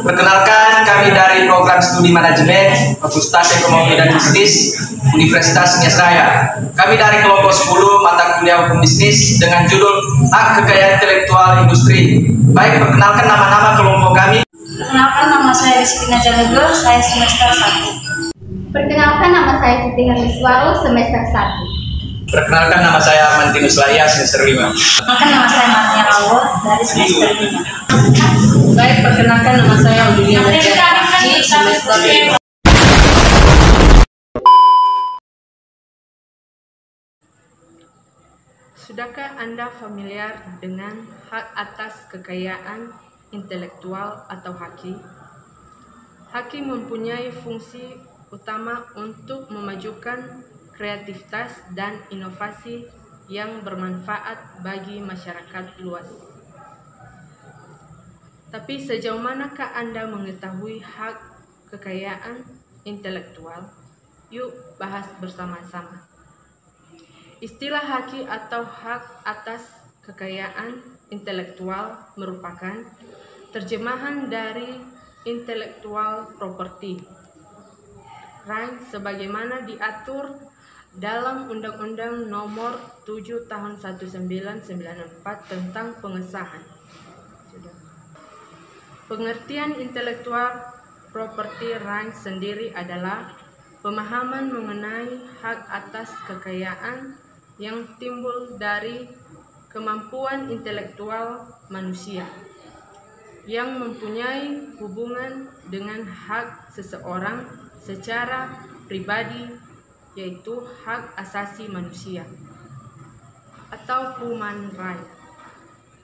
Perkenalkan, kami dari program studi manajemen Fakultas Ekonomi dan Bisnis Universitas Nias Raya. Kami dari kelompok 10 mata kuliah hukum bisnis dengan judul Hak Kekayaan Intelektual Industri. Baik, perkenalkan nama-nama kelompok kami. Perkenalkan, nama saya Rizkina Janugo, saya semester 1. Perkenalkan, nama saya Siti Hermiswaru, semester 1. Perkenalkan, nama saya Mantinus Laya, semester 5. Perkenalkan, nama saya Marnia Lawo dari semester 5. Baik, perkenalkan, nama saya Audilia Haki, semester 5. Sudahkah Anda familiar dengan hak atas kekayaan intelektual atau haki? Haki mempunyai fungsi utama untuk memajukan kreativitas dan inovasi yang bermanfaat bagi masyarakat luas. Tapi sejauh manakah Anda mengetahui hak kekayaan intelektual? Yuk bahas bersama-sama. Istilah haki atau hak atas kekayaan intelektual merupakan terjemahan dari intellectual property right sebagaimana diatur dalam Undang-Undang Nomor 7 Tahun 1994 tentang pengesahan. Pengertian intellectual property right sendiri adalah pemahaman mengenai hak atas kekayaan yang timbul dari kemampuan intelektual manusia yang mempunyai hubungan dengan hak seseorang secara pribadi, yaitu hak asasi manusia atau human right.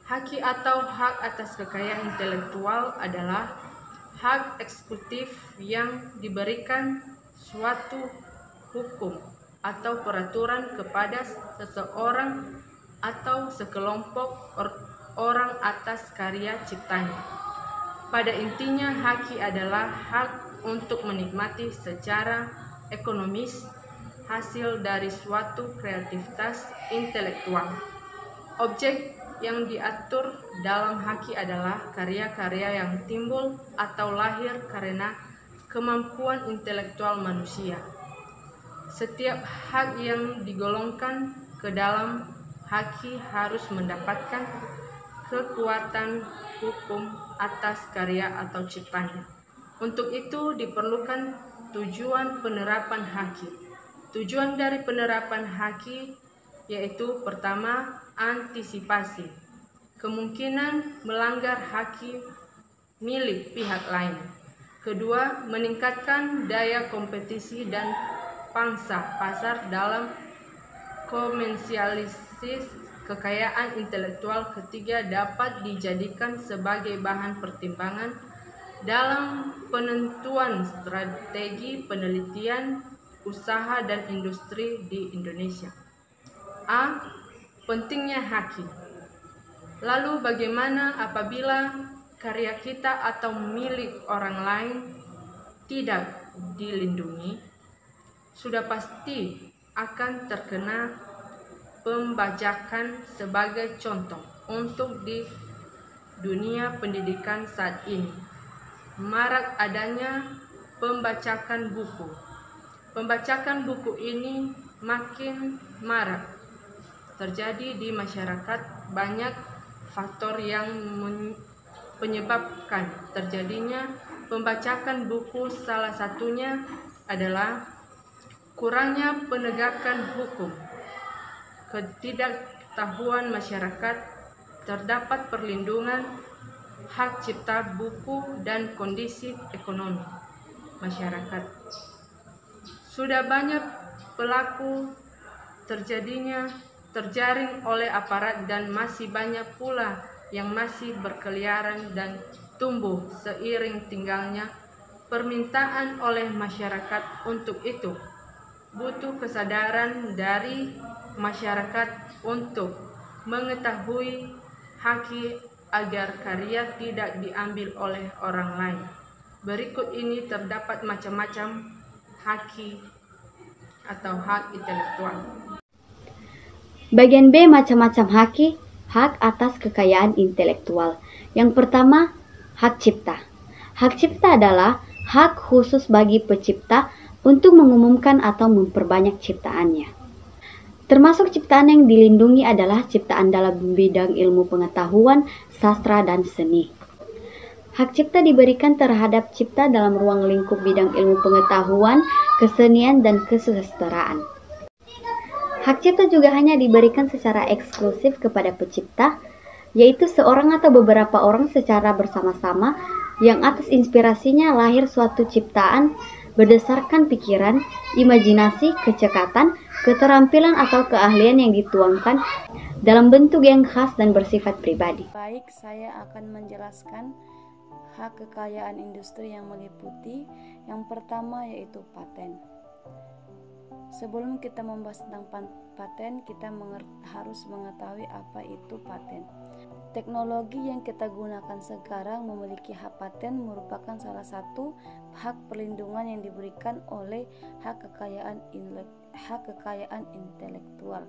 Haki atau hak atas kekayaan intelektual adalah hak eksekutif yang diberikan suatu hukum atau peraturan kepada seseorang atau sekelompok orang atas karya ciptanya. Pada intinya, haki adalah hak untuk menikmati secara ekonomis hasil dari suatu kreativitas intelektual. Objek yang diatur dalam haki adalah karya-karya yang timbul atau lahir karena kemampuan intelektual manusia. Setiap hak yang digolongkan ke dalam haki harus mendapatkan kekuatan hukum atas karya atau ciptanya. Untuk itu diperlukan tujuan penerapan haki. Tujuan dari penerapan haki yaitu pertama, antisipasi kemungkinan melanggar haki milik pihak lain. Kedua, meningkatkan daya kompetisi dan pangsa pasar dalam komersialisasi kekayaan intelektual. Ketiga, dapat dijadikan sebagai bahan pertimbangan dalam penentuan strategi penelitian, usaha dan industri di Indonesia. A. Pentingnya haki. Lalu bagaimana apabila karya kita atau milik orang lain tidak dilindungi? Sudah pasti akan terkena pembajakan. Sebagai contoh, untuk di dunia pendidikan saat ini marak adanya pembajakan buku. Pembajakan buku ini makin marak terjadi di masyarakat. Banyak faktor yang menyebabkan terjadinya pembajakan buku. Salah satunya adalah kurangnya penegakan hukum, ketidaktahuan masyarakat terdapat perlindungan hak cipta buku, dan kondisi ekonomi masyarakat. Sudah banyak pelaku terjaring oleh aparat dan masih banyak pula yang masih berkeliaran dan tumbuh seiring tinggalnya permintaan oleh masyarakat. Untuk itu butuh kesadaran dari masyarakat untuk mengetahui haki agar karya tidak diambil oleh orang lain. Berikut ini terdapat macam-macam haki atau hak intelektual. Bagian B, macam-macam hak atas kekayaan intelektual. Yang pertama, hak cipta. Hak cipta adalah hak khusus bagi pencipta untuk mengumumkan atau memperbanyak ciptaannya. Termasuk ciptaan yang dilindungi adalah ciptaan dalam bidang ilmu pengetahuan, sastra, dan seni. Hak cipta diberikan terhadap cipta dalam ruang lingkup bidang ilmu pengetahuan, kesenian, dan kesusastraan. Hak cipta juga hanya diberikan secara eksklusif kepada pencipta, yaitu seorang atau beberapa orang secara bersama-sama yang atas inspirasinya lahir suatu ciptaan berdasarkan pikiran, imajinasi, kecekatan, keterampilan atau keahlian yang dituangkan dalam bentuk yang khas dan bersifat pribadi. Baik, saya akan menjelaskan hak kekayaan industri yang meliputi yang pertama yaitu paten. Sebelum kita membahas tentang paten, kita harus mengetahui apa itu paten. Teknologi yang kita gunakan sekarang memiliki hak paten merupakan salah satu hak perlindungan yang diberikan oleh hak kekayaan intelektual.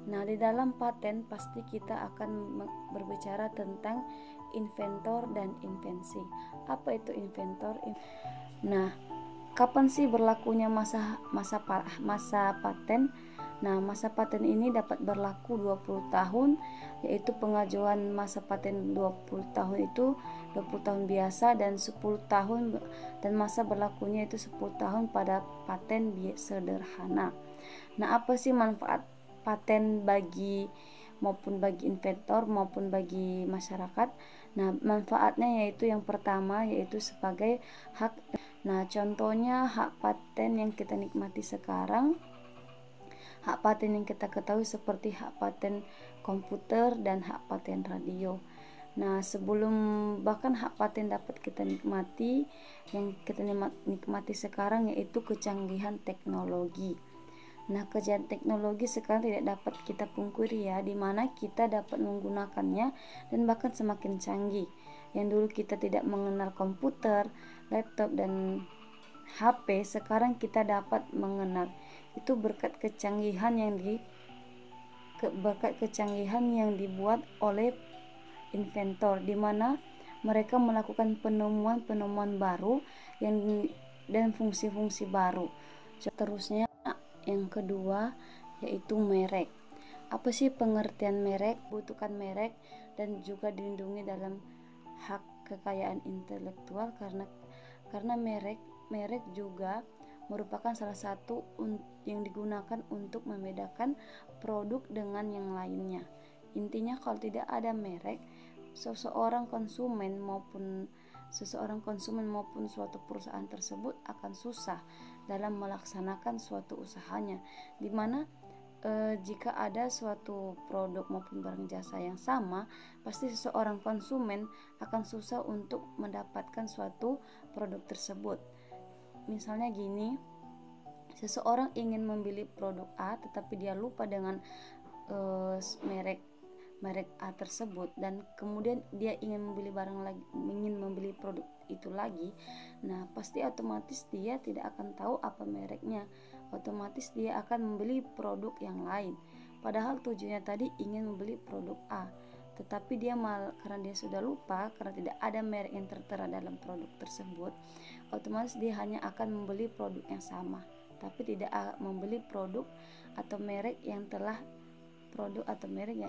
Nah, di dalam paten pasti kita akan berbicara tentang inventor dan invensi. Apa itu inventor? Nah, kapan sih berlakunya masa paten? Nah, masa paten ini dapat berlaku 20 tahun, yaitu pengajuan masa paten 20 tahun itu 20 tahun biasa dan 10 tahun, dan masa berlakunya itu 10 tahun pada paten sederhana. Nah, apa sih manfaat paten bagi inventor maupun bagi masyarakat? Nah, manfaatnya yaitu yang pertama yaitu sebagai hak. Nah, contohnya hak paten yang kita nikmati sekarang, hak paten yang kita ketahui seperti hak paten komputer dan hak paten radio. Nah, sebelum bahkan hak paten dapat kita nikmati, yang kita nikmati sekarang yaitu kecanggihan teknologi. Nah, kecanggihan teknologi sekarang tidak dapat kita pungkiri ya, dimana kita dapat menggunakannya dan bahkan semakin canggih. Yang dulu kita tidak mengenal komputer, laptop, dan HP, sekarang kita dapat mengenal. Itu berkat kecanggihan yang dibuat oleh inventor, di mana mereka melakukan penemuan baru dan fungsi-fungsi baru. Terusnya yang kedua yaitu merek. Apa sih pengertian merek? Butuhkan merek dan juga dilindungi dalam hak kekayaan intelektual karena merek juga merupakan salah satu yang digunakan untuk membedakan produk dengan yang lainnya. Intinya kalau tidak ada merek, seseorang konsumen maupun suatu perusahaan tersebut akan susah dalam melaksanakan suatu usahanya, dimana jika ada suatu produk maupun barang jasa yang sama, pasti seseorang konsumen akan susah untuk mendapatkan suatu produk tersebut. Misalnya gini, seseorang ingin membeli produk A tetapi dia lupa dengan merek A tersebut, dan kemudian dia ingin membeli produk itu lagi. Nah, pasti otomatis dia tidak akan tahu apa mereknya, otomatis dia akan membeli produk yang lain, padahal tujuannya tadi ingin membeli produk A, tetapi karena dia sudah lupa, karena tidak ada merek yang tertera dalam produk tersebut, otomatis dia hanya akan membeli produk yang sama, tapi tidak membeli produk atau merek yang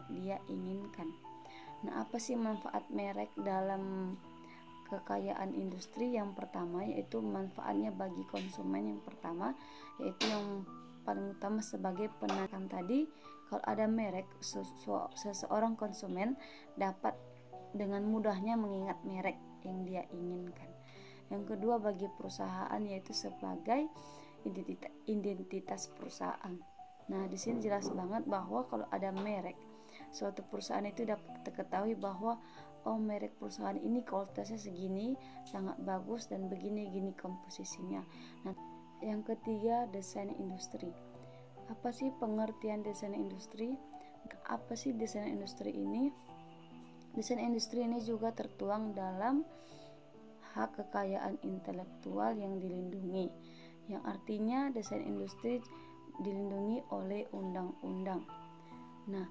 dia inginkan. Nah, apa sih manfaat merek dalam kekayaan industri? Yang pertama yaitu manfaatnya bagi konsumen. Yang pertama yaitu yang paling utama sebagai penekan tadi, kalau ada merek, seseorang konsumen dapat dengan mudahnya mengingat merek yang dia inginkan. Yang kedua bagi perusahaan yaitu sebagai identitas perusahaan. Nah, di sini jelas banget bahwa kalau ada merek, suatu perusahaan itu dapat diketahui bahwa merek perusahaan ini kualitasnya segini, sangat bagus dan begini-gini komposisinya. Nah, yang ketiga desain industri. Apa sih pengertian desain industri? Apa sih desain industri ini? Desain industri ini juga tertuang dalam hak kekayaan intelektual yang dilindungi, yang artinya desain industri dilindungi oleh undang-undang. Nah,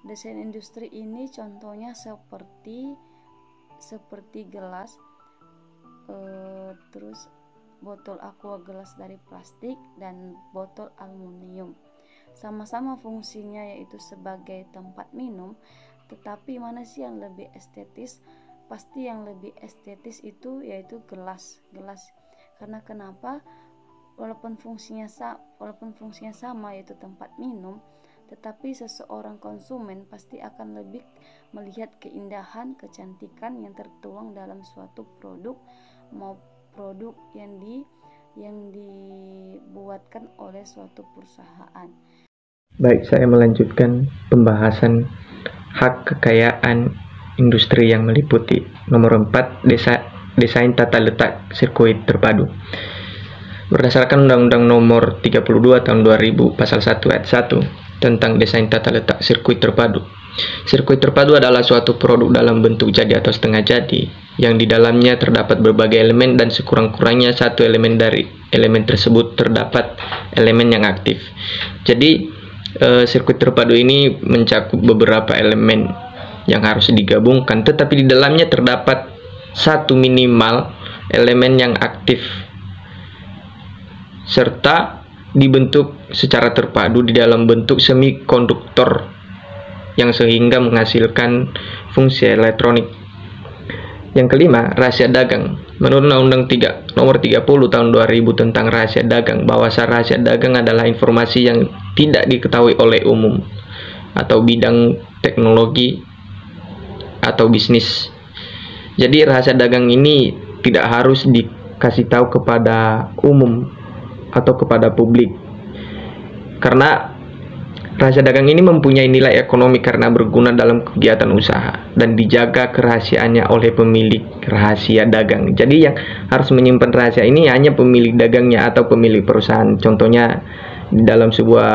desain industri ini contohnya seperti gelas. terus botol aqua gelas dari plastik, dan botol aluminium. Sama-sama fungsinya yaitu sebagai tempat minum, tetapi mana sih yang lebih estetis? Pasti yang lebih estetis itu yaitu gelas. Karena kenapa? Walaupun fungsinya sama yaitu tempat minum, tetapi seseorang konsumen pasti akan lebih melihat keindahan, kecantikan yang tertuang dalam suatu produk produk yang dibuatkan oleh suatu perusahaan. Baik, saya melanjutkan pembahasan hak kekayaan industri yang meliputi nomor 4, desain tata letak sirkuit terpadu. Berdasarkan Undang-Undang Nomor 32 Tahun 2000 Pasal 1 Ayat 1 tentang desain tata letak sirkuit terpadu. Sirkuit terpadu adalah suatu produk dalam bentuk jadi atau setengah jadi, yang di dalamnya terdapat berbagai elemen dan sekurang-kurangnya satu elemen dari elemen tersebut terdapat elemen yang aktif. Jadi sirkuit terpadu ini mencakup beberapa elemen yang harus digabungkan, tetapi di dalamnya terdapat satu minimal elemen yang aktif serta dibentuk secara terpadu di dalam bentuk semikonduktor yang sehingga menghasilkan fungsi elektronik. Yang kelima, rahasia dagang. Menurut Undang-Undang Nomor 30 Tahun 2000 tentang rahasia dagang, bahwa rahasia dagang adalah informasi yang tidak diketahui oleh umum atau bidang teknologi atau bisnis. Jadi rahasia dagang ini tidak harus dikasih tahu kepada umum atau kepada publik, karena rahasia dagang ini mempunyai nilai ekonomi karena berguna dalam kegiatan usaha dan dijaga kerahasiaannya oleh pemilik rahasia dagang. Jadi yang harus menyimpan rahasia ini hanya pemilik dagangnya atau pemilik perusahaan. Contohnya dalam sebuah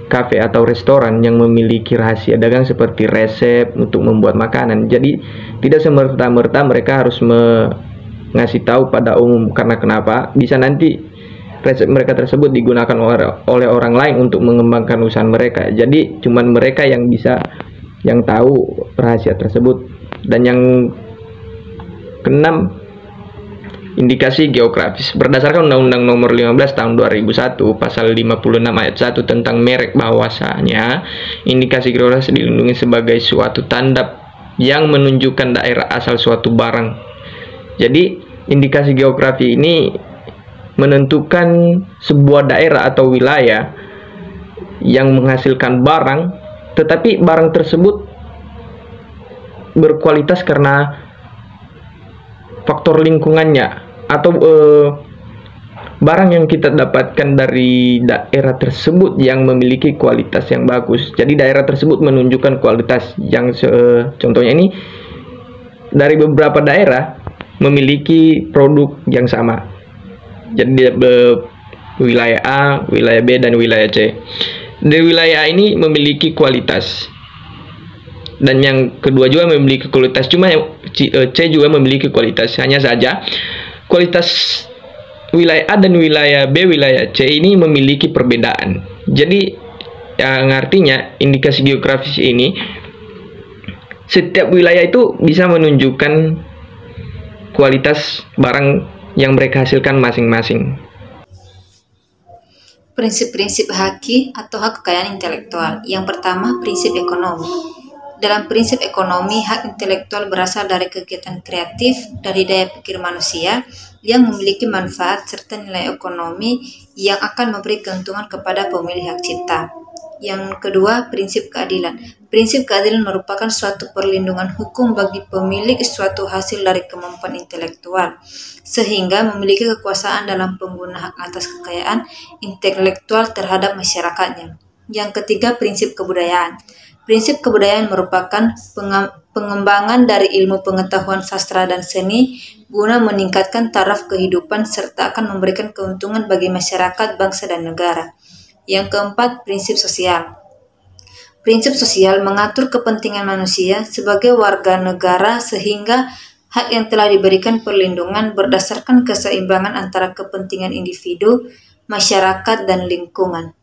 kafe atau restoran yang memiliki rahasia dagang seperti resep untuk membuat makanan. Jadi tidak semerta-merta mereka harus ngasih tahu pada umum, karena kenapa? Bisa nanti resep mereka tersebut digunakan oleh orang lain untuk mengembangkan usaha mereka. Jadi cuman mereka yang tahu rahasia tersebut. Dan yang keenam, indikasi geografis. Berdasarkan Undang-Undang Nomor 15 Tahun 2001 Pasal 56 Ayat 1 tentang merek, bahwasanya indikasi geografis dilindungi sebagai suatu tanda yang menunjukkan daerah asal suatu barang. Jadi indikasi geografi ini menentukan sebuah daerah atau wilayah yang menghasilkan barang, tetapi barang tersebut berkualitas karena faktor lingkungannya atau barang yang kita dapatkan dari daerah tersebut yang memiliki kualitas yang bagus. Jadi daerah tersebut menunjukkan kualitas yang contohnya ini dari beberapa daerah memiliki produk yang sama. Jadi wilayah A, wilayah B, dan wilayah C. Di wilayah A ini memiliki kualitas, dan yang kedua juga memiliki kualitas. Cuma C juga memiliki kualitas. Hanya saja kualitas wilayah A dan wilayah B, wilayah C ini memiliki perbedaan. Jadi yang artinya indikasi geografis ini, setiap wilayah itu bisa menunjukkan kualitas barang yang mereka hasilkan masing-masing. Prinsip-prinsip haki atau hak kekayaan intelektual. Yang pertama, prinsip ekonomi. Dalam prinsip ekonomi, hak intelektual berasal dari kegiatan kreatif, dari daya pikir manusia yang memiliki manfaat serta nilai ekonomi yang akan memberi keuntungan kepada pemilik hak cipta. Yang kedua, prinsip keadilan. Prinsip keadilan merupakan suatu perlindungan hukum bagi pemilik suatu hasil dari kemampuan intelektual, sehingga memiliki kekuasaan dalam penggunaan hak atas kekayaan intelektual terhadap masyarakatnya. Yang ketiga, prinsip kebudayaan. Prinsip kebudayaan merupakan pengembangan dari ilmu pengetahuan sastra dan seni guna meningkatkan taraf kehidupan serta akan memberikan keuntungan bagi masyarakat, bangsa, dan negara. Yang keempat, prinsip sosial. Prinsip sosial mengatur kepentingan manusia sebagai warga negara sehingga hak yang telah diberikan perlindungan berdasarkan keseimbangan antara kepentingan individu, masyarakat, dan lingkungan.